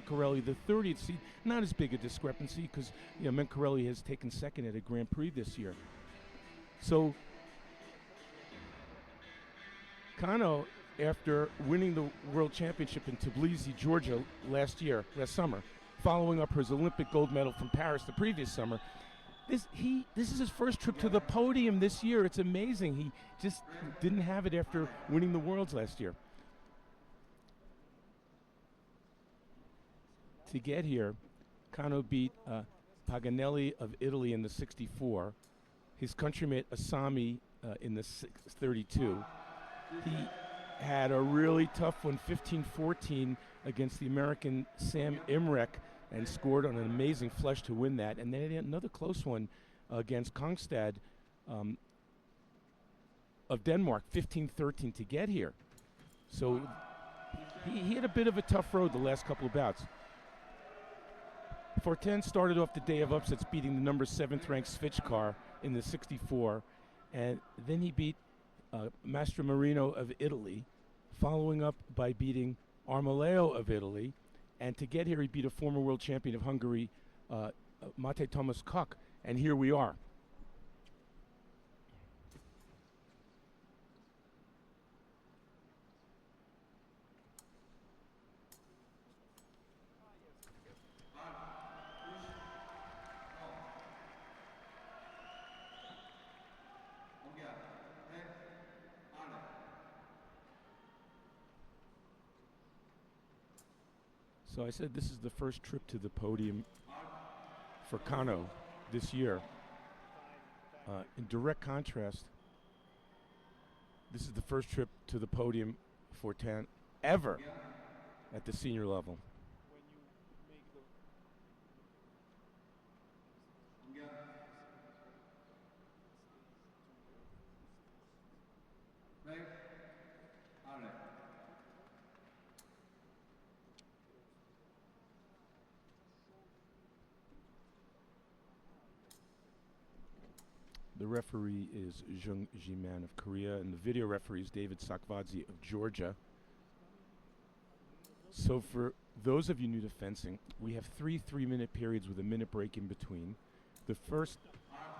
Mencarelli the 30th seed. Not as big a discrepancy because Mencarelli has taken second at a Grand Prix this year. So KANO, after winning the World Championship in Tbilisi, Georgia last summer, following up his Olympic gold medal from Paris the previous summer, this is his first trip to the podium this year. It's amazing. He just didn't have it after winning the Worlds last year. To get here, KANO beat Paganelli of Italy in the 64, his countryman Asami in the 32. He had a really tough one, 15-14, against the American Sam Imrek, and scored on an amazing flush to win that. And then he had another close one against Kongstad of Denmark, 15-13 to get here. So he had a bit of a tough road the last couple of bouts. Fortin started off the day of upsets, beating the number 7th ranked Svichkar in the 64, and then he beat Mastromarino of Italy, following up by beating Armoleo of Italy, and to get here he beat a former world champion of Hungary, Mate Thomas Koch, and here we are. So I said this is the first trip to the podium for KANO this year. In direct contrast, this is the first trip to the podium for Fortin ever at the senior level. The referee is Jung Ji-man of Korea, and the video referee is David Sakvadze of Georgia. So for those of you new to fencing, we have 3 3-minute periods with a minute break in between. The first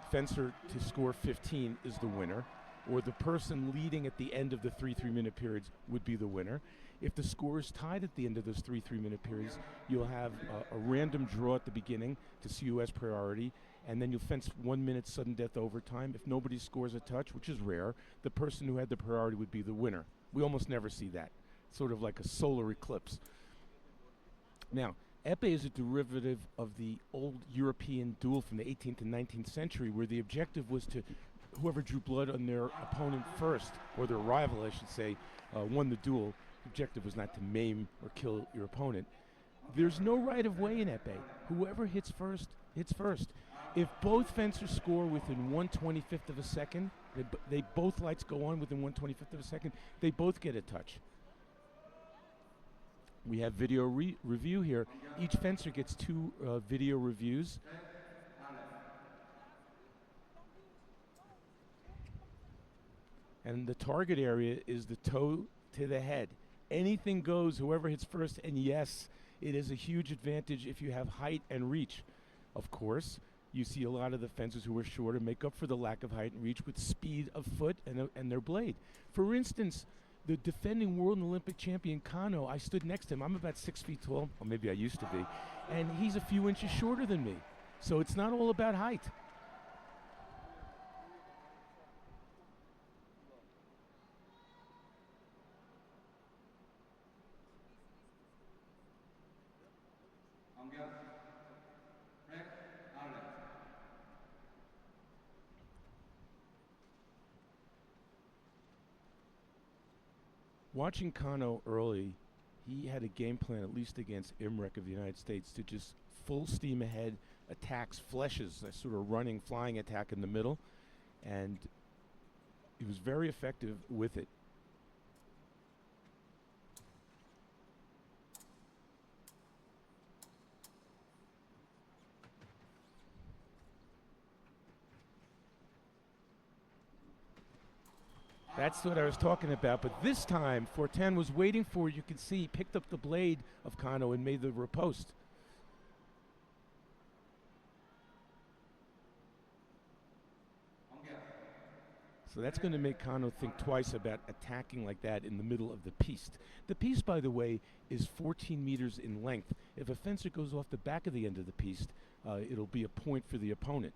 fencer to score 15 is the winner, or the person leading at the end of the 3 3-minute periods would be the winner. If the score is tied at the end of those 3 3-minute periods, you'll have a random draw at the beginning to see who has priority, and then you'll fence 1 minute sudden death overtime. If nobody scores a touch, which is rare, the person who had the priority would be the winner. We almost never see that. Sort of like a solar eclipse. Now, épée is a derivative of the old European duel from the 18th and 19th century, where the objective was to whoever drew blood on their opponent first, or their rival, I should say, won the duel. The objective was not to maim or kill your opponent. There's no right of way in épée. Whoever hits first, hits first. If both fencers score within 1/25th of a second, they both lights go on within 1/25th of a second, they both get a touch. We have video review here. Each fencer gets 2 video reviews. And the target area is the toe to the head. Anything goes, whoever hits first, and yes, it is a huge advantage if you have height and reach. Of course, you see a lot of the fencers who are shorter make up for the lack of height and reach with speed of foot and their blade. For instance, the defending world and Olympic champion KANO, I stood next to him. I'm about 6 feet tall, or maybe I used to be, and he's a few inches shorter than me. So it's not all about height. Watching KANO early, he had a game plan, at least against Imrek of the United States, to just full steam ahead, attacks, fleshes, a sort of running, flying attack in the middle, and he was very effective with it. That's what I was talking about. But this time, Fortin was waiting for it. You can see he picked up the blade of Kano and made the riposte. So that's going to make Kano think twice about attacking like that in the middle of the piste. The piste, by the way, is 14 meters in length. If a fencer goes off the back of the end of the piste, it'll be a point for the opponent.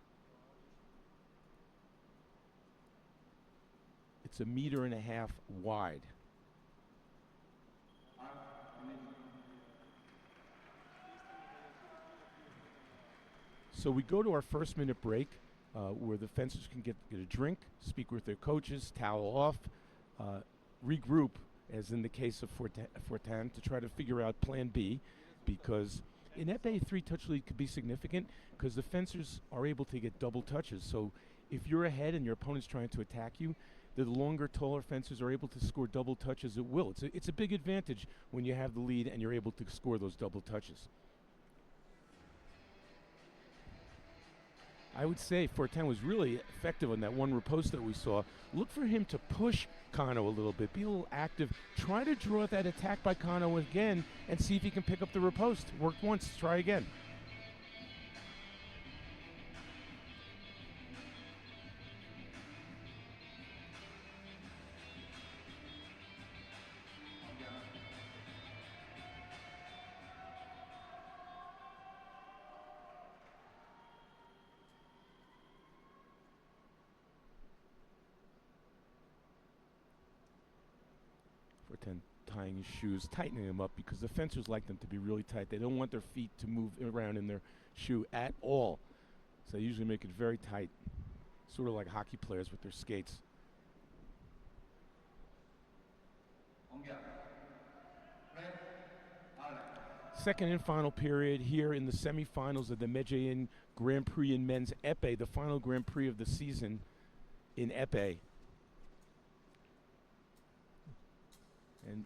It's 1.5 meters wide. So we go to our first minute break, where the fencers can get a drink, speak with their coaches, towel off, regroup, as in the case of Fortin, to try to figure out plan B, because in épée, 3-touch lead could be significant because the fencers are able to get double touches. So if you're ahead and your opponent's trying to attack you, the longer, taller fencers are able to score double touches at will. It's a big advantage when you have the lead and you're able to score those double touches. I would say Fortin was really effective on that one riposte that we saw. Look for him to push Kano a little bit, be a little active, try to draw that attack by Kano again and see if he can pick up the riposte. Worked once, try again. Fortin tying his shoes, tightening them up because the fencers like them to be really tight. They don't want their feet to move around in their shoe at all. So they usually make it very tight, sort of like hockey players with their skates. Second and final period here in the semifinals of the Medellín Grand Prix in men's épée, the final Grand Prix of the season in épée. And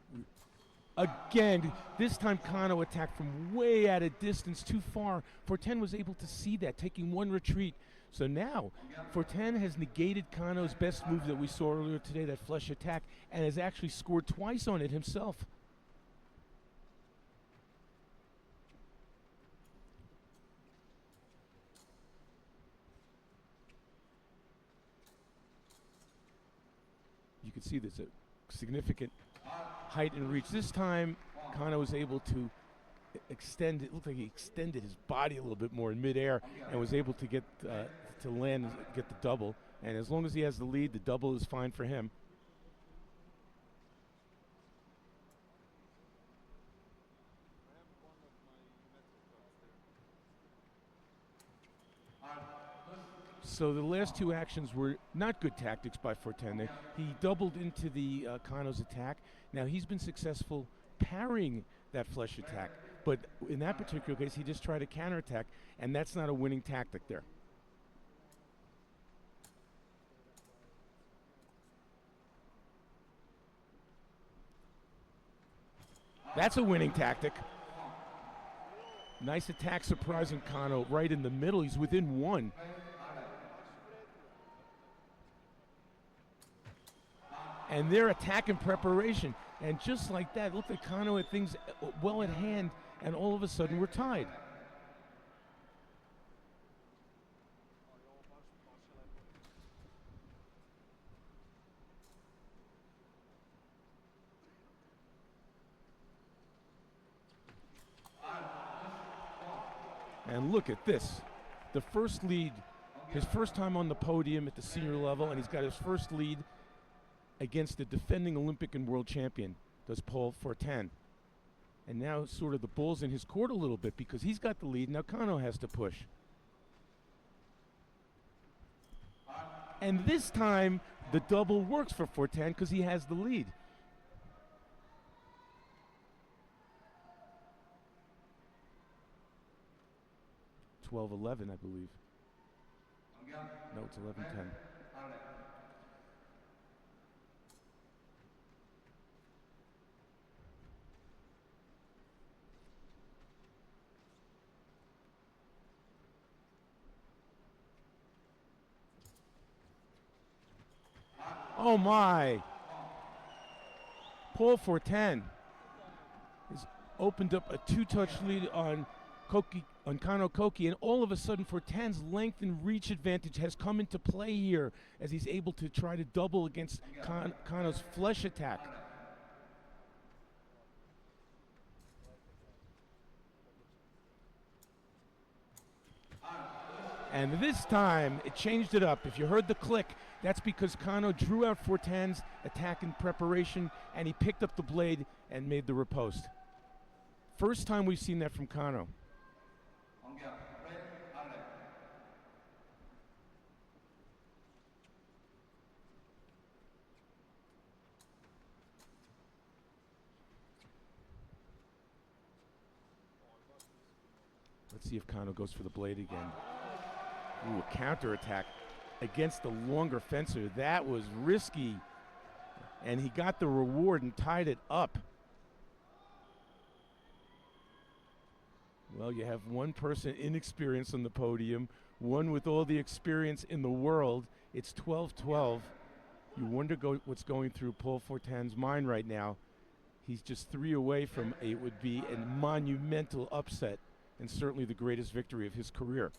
again, this time Kano attacked from way out of distance, too far. Fortin was able to see that, taking one retreat. So now, Fortin has negated Kano's best move that we saw earlier today, that flush attack, and has actually scored twice on it himself. You can see there's a significant height and reach. This time, Kano was able to extend it. Looked like he extended his body a little bit more in midair and was able to get to land and get the double. And as long as he has the lead, the double is fine for him. So the last two actions were not good tactics by Fortin. He doubled into the Kano's attack. Now he's been successful parrying that flush attack, but in that particular case, he just tried to counterattack, and that's not a winning tactic there. That's a winning tactic. Nice attack, surprising Kano right in the middle. He's within one. And their attack and preparation. And just like that, look at Kano had things well at hand, and all of a sudden we're tied. And look at this. The first lead, his first time on the podium at the senior level, and he's got his first lead against the defending Olympic and world champion, does Paul Fortin. And now sort of the ball's in his court a little bit because he's got the lead. Now Kano has to push. And this time, the double works for Fortin because he has the lead. $12-11, I believe. No, it's 11-10. Oh my. Paul Fortin has opened up a two-touch lead on KANO Koki, and all of a sudden Fortin's length and reach advantage has come into play here as he's able to try to double against KANO's flush attack. And this time, it changed it up. If you heard the click, that's because KANO drew out Fortin's attack in preparation, and he picked up the blade and made the riposte. First time we've seen that from KANO. Let's see if KANO goes for the blade again. Ooh, a counterattack against the longer fencer. That was risky, and he got the reward and tied it up. Well, you have one person inexperienced on the podium, one with all the experience in the world. It's 12-12. You wonder what's going through Paul Fortin's mind right now. He's just 3 away from it would be a monumental upset, and certainly the greatest victory of his career.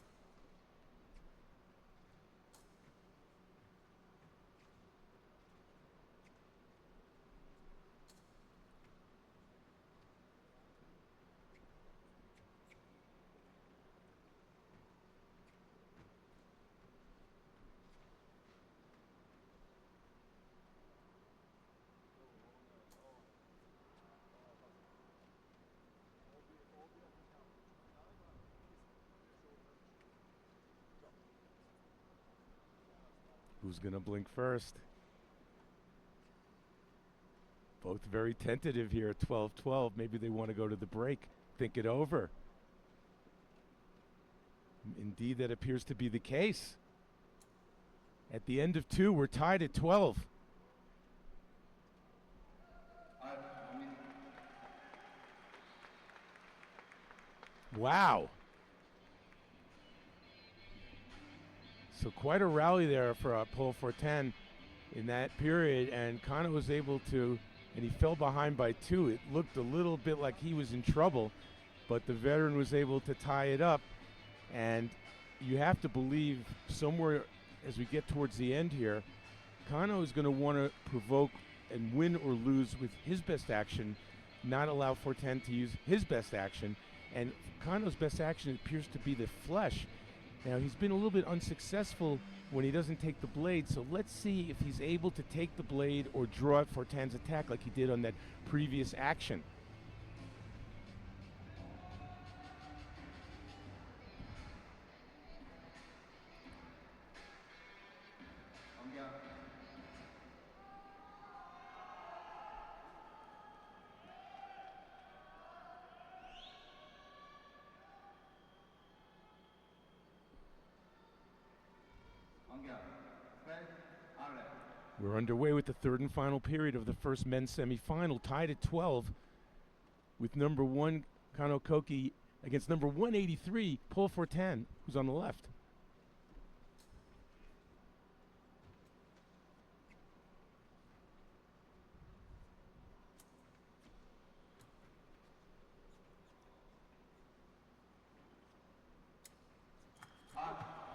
Who's gonna blink first? Both very tentative here at 12-12. Maybe they want to go to the break, think it over. Indeed, that appears to be the case. At the end of 2, we're tied at 12. Wow. So quite a rally there for Paul Fortin in that period, and KANO was able to, and he fell behind by 2. It looked a little bit like he was in trouble, but the veteran was able to tie it up, and you have to believe somewhere as we get towards the end here, KANO is going to want to provoke and win or lose with his best action, not allow Fortin to use his best action, and KANO's best action appears to be the flesh. Now, he's been a little bit unsuccessful when he doesn't take the blade, so let's see if he's able to take the blade or draw out Fortin's attack like he did on that previous action. We're underway with the third and final period of the first men's semifinal, tied at 12 with number 1 KANO Koki against number 183 Paul Fortin, who's on the left.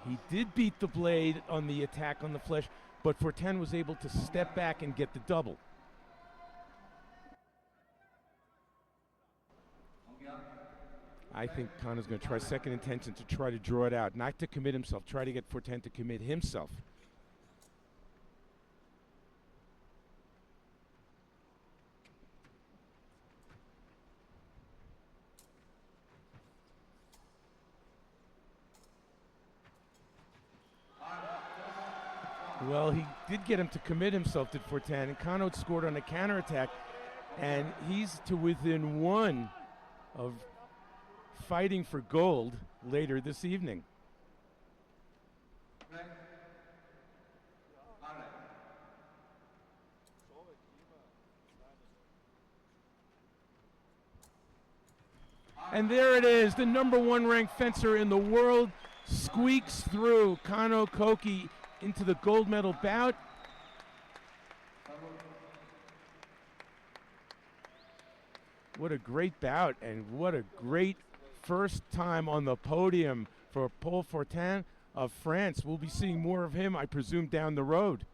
He did beat the blade on the attack on the flesh, but Fortin was able to step back and get the double. I think KANO's going to try second intention to try to draw it out, not to commit himself, try to get Fortin to commit himself. Well, he did get him to commit himself, did Fortin, and KANO scored on a counterattack, and he's to within 1 of fighting for gold later this evening. And there it is, the number 1 ranked fencer in the world squeaks through KANO Koki into the gold medal bout. What a great bout, and what a great first time on the podium for Paul Fortin of France. We'll be seeing more of him, I presume, down the road.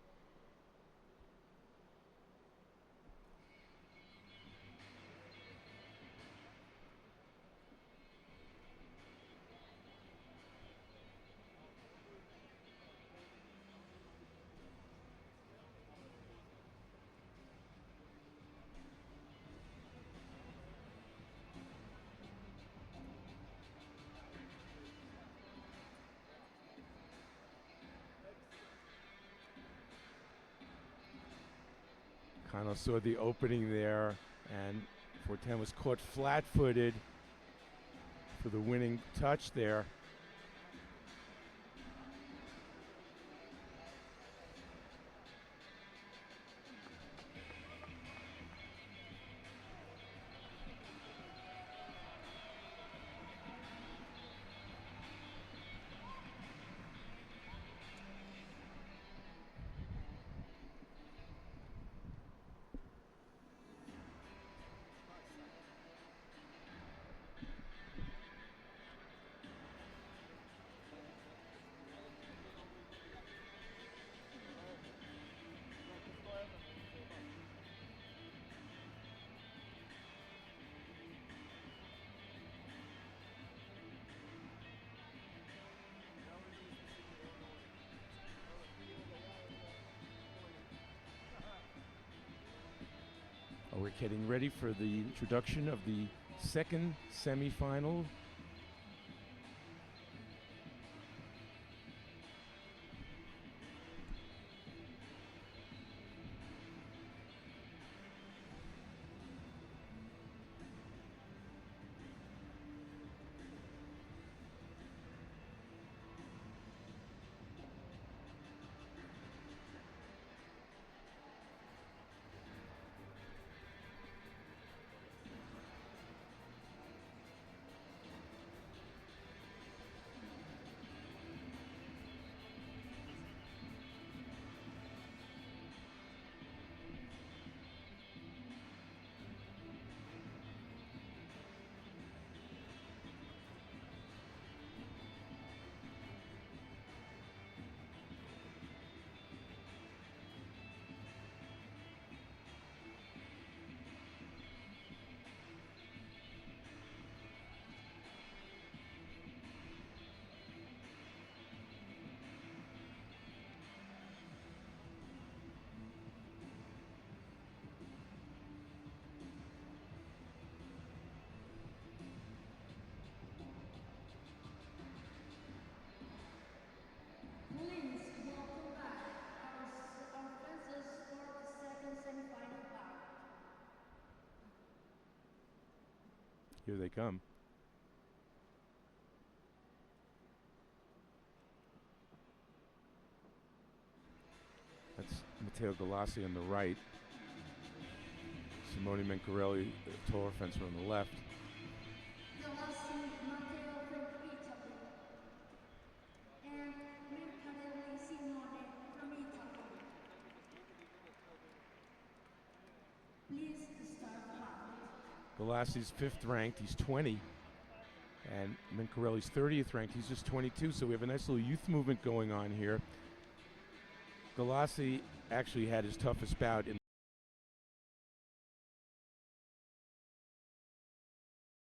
Kano saw the opening there, and Fortin was caught flat-footed for the winning touch there. We're getting ready for the introduction of the second semifinal. Here they come. That's Matteo Galassi on the right. Simone Mencarelli, the taller fencer, on the left. Galassi's 5th ranked, he's 20. And Mencarelli's 30th ranked, he's just 22. So we have a nice little youth movement going on here. Galassi actually had his toughest bout in